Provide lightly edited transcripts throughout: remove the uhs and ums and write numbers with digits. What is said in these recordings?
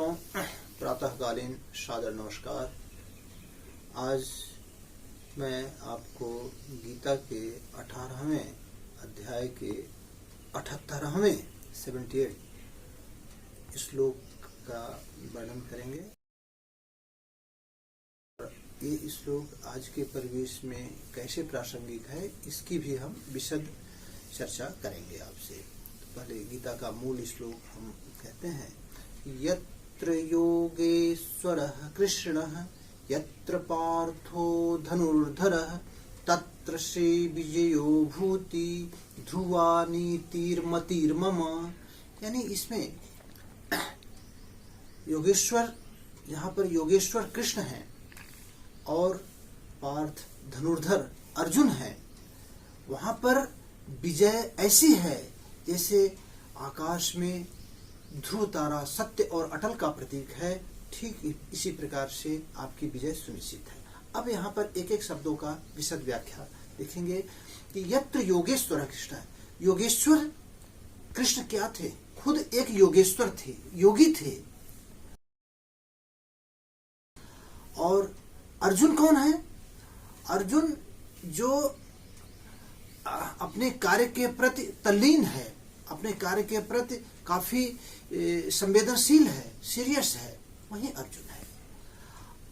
मित्रों, प्रातःकालीन सादर नमस्कार। आज मैं आपको गीता के 18वें अध्याय के 78वें 78 श्लोक का वर्णन करेंगे। ये श्लोक आज के परिवेश में कैसे प्रासंगिक है, इसकी भी हम विशद चर्चा करेंगे आपसे। तो पहले गीता का मूल श्लोक हम कहते हैं, यत्र योगेश्वरः कृष्णः यत्र पार्थो धनुर्धरः तत्र श्री विजयो भूति ध्रुवा नीतिर्मतिर्मम। यानी इसमें योगेश्वर, यहाँ पर योगेश्वर कृष्ण है और पार्थ धनुर्धर अर्जुन है। वहां पर विजय ऐसी है जैसे आकाश में ध्रुव तारा सत्य और अटल का प्रतीक है, ठीक इसी प्रकार से आपकी विजय सुनिश्चित है। अब यहाँ पर एक एक शब्दों का विशद व्याख्या देखेंगे कि यत्र योगेश्वर कृष्ण, योगेश्वर कृष्ण क्या थे? खुद एक योगेश्वर थे, योगी थे। और अर्जुन कौन है? अर्जुन जो अपने कार्य के प्रति तल्लीन है, अपने कार्य के प्रति काफी संवेदनशील है, सीरियस है, वही अर्जुन है।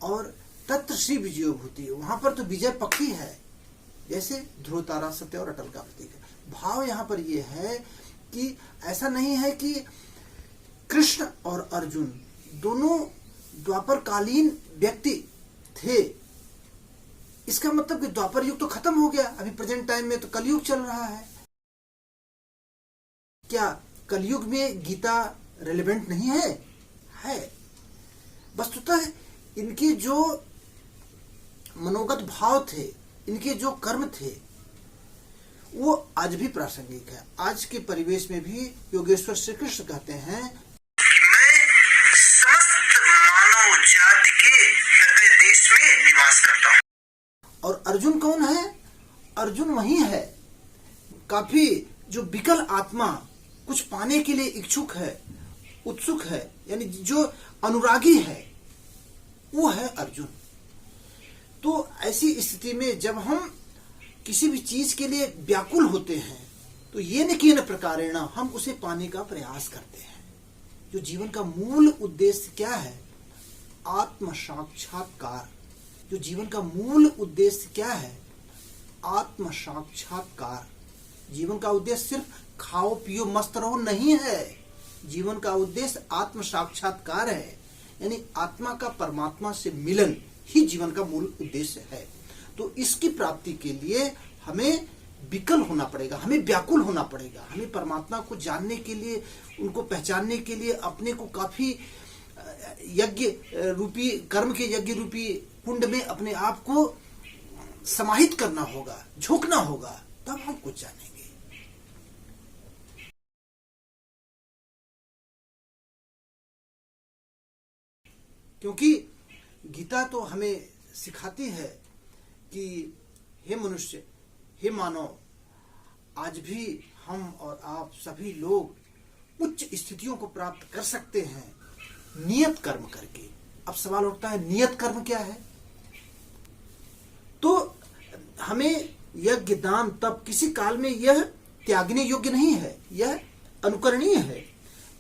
और तत्र श्री विजयो भूति, वहां पर तो विजय पक्की है, जैसे ध्रुव तारा सत्य और अटल का प्रतीक है। भाव यहाँ पर यह है कि ऐसा नहीं है कि कृष्ण और अर्जुन दोनों द्वापर कालीन व्यक्ति थे। इसका मतलब कि द्वापर युग तो खत्म हो गया, अभी प्रेजेंट टाइम में तो कलयुग चल रहा है। क्या कलयुग में गीता रेलेवेंट नहीं है? है। वस्तुतः इनके जो मनोगत भाव थे, इनके जो कर्म थे, वो आज भी प्रासंगिक है। आज के परिवेश में भी योगेश्वर श्री कृष्ण कहते हैं कि मैं समस्त मानव जाति के हृदय देश में निवास करता हूँ। और अर्जुन कौन है? अर्जुन वही है, काफी जो विकल आत्मा, कुछ पाने के लिए इच्छुक है, उत्सुक है, यानी जो अनुरागी है, वो है अर्जुन। तो ऐसी स्थिति में जब हम किसी भी चीज के लिए व्याकुल होते हैं तो ये न किन प्रकारेण हम उसे पाने का प्रयास करते हैं। जो जीवन का मूल उद्देश्य क्या है? आत्म साक्षात्कार। जो जीवन का मूल उद्देश्य क्या है? आत्म साक्षात्कार। जीवन का उद्देश्य सिर्फ खाओ पियो मस्त रहो नहीं है। जीवन का उद्देश्य आत्म साक्षात्कार है, यानी आत्मा का परमात्मा से मिलन ही जीवन का मूल उद्देश्य है। तो इसकी प्राप्ति के लिए हमें विकल होना पड़ेगा, हमें व्याकुल होना पड़ेगा। हमें परमात्मा को जानने के लिए, उनको पहचानने के लिए अपने को काफी यज्ञ रूपी, कर्म के यज्ञ रूपी कुंड में अपने आप को समाहित करना होगा, झोंकना होगा, तब हम कुछ जानेंगे। क्योंकि गीता तो हमें सिखाती है कि हे मनुष्य, हे मानव, आज भी हम और आप सभी लोग उच्च स्थितियों को प्राप्त कर सकते हैं नियत कर्म करके। अब सवाल उठता है, नियत कर्म क्या है? तो हमें यज्ञ दान तप किसी काल में यह त्यागने योग्य नहीं है, यह अनुकरणीय है।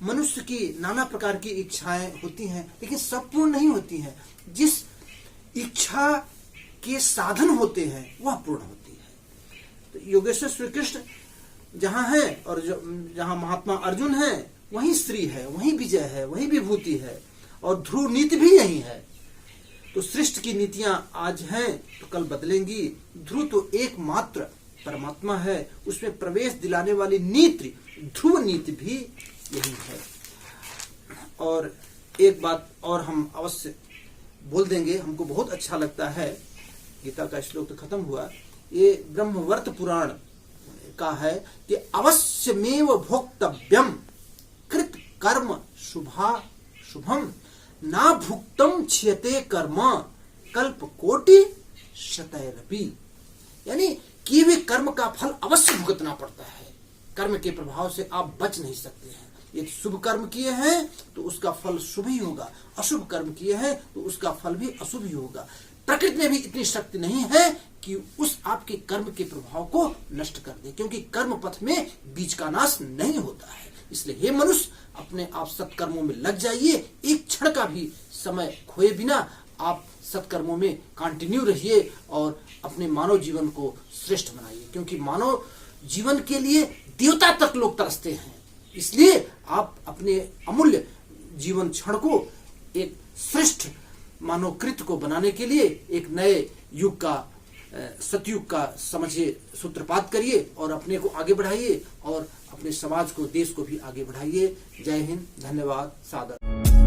मनुष्य की नाना प्रकार की इच्छाएं होती हैं, लेकिन सब पूर्ण नहीं होती हैं। जिस इच्छा के साधन होते हैं वह पूर्ण होती है। तो योगेश्वर श्री कृष्ण जहां है और जहां महात्मा अर्जुन है, वहीं श्री है, वहीं विजय है, वहीं विभूति है। और ध्रुव नीति भी यही है। तो सृष्टि की नीतियां आज हैं तो कल बदलेंगी। ध्रुव तो एकमात्र परमात्मा है, उसमें प्रवेश दिलाने वाली नीति, ध्रुव नीति भी यही है। और एक बात और हम अवश्य बोल देंगे, हमको बहुत अच्छा लगता है। गीता का श्लोक तो खत्म हुआ, ये ब्रह्मवर्त पुराण का है कि अवश्यमेव भोक्तव्यम कृत कर्म शुभा शुभम ना भुक्तम क्षयते कर्म कल्प कोटि शतैरपि। यानी किए हुए कर्म का फल अवश्य भुगतना पड़ता है। कर्म के प्रभाव से आप बच नहीं सकते हैं। यदि शुभ कर्म किए हैं तो उसका फल शुभ ही होगा, अशुभ कर्म किए हैं तो उसका फल भी अशुभ ही होगा। प्रकृति में भी इतनी शक्ति नहीं है कि उस आपके कर्म के प्रभाव को नष्ट कर दे, क्योंकि कर्म पथ में बीज का नाश नहीं होता है। इसलिए हे मनुष्य, अपने आप सत्कर्मों में लग जाइए, एक क्षण का भी समय खोए बिना आप सत्कर्मों में कंटिन्यू रहिए और अपने मानव जीवन को श्रेष्ठ बनाइए, क्योंकि मानव जीवन के लिए देवता तक लोग तरसते हैं। इसलिए आप अपने अमूल्य जीवन क्षण को एक श्रेष्ठ मानव कृत्य को बनाने के लिए एक नए युग का, सतयुग का समझिए सूत्रपात करिए और अपने को आगे बढ़ाइए और अपने समाज को, देश को भी आगे बढ़ाइए। जय हिंद, धन्यवाद, सादर।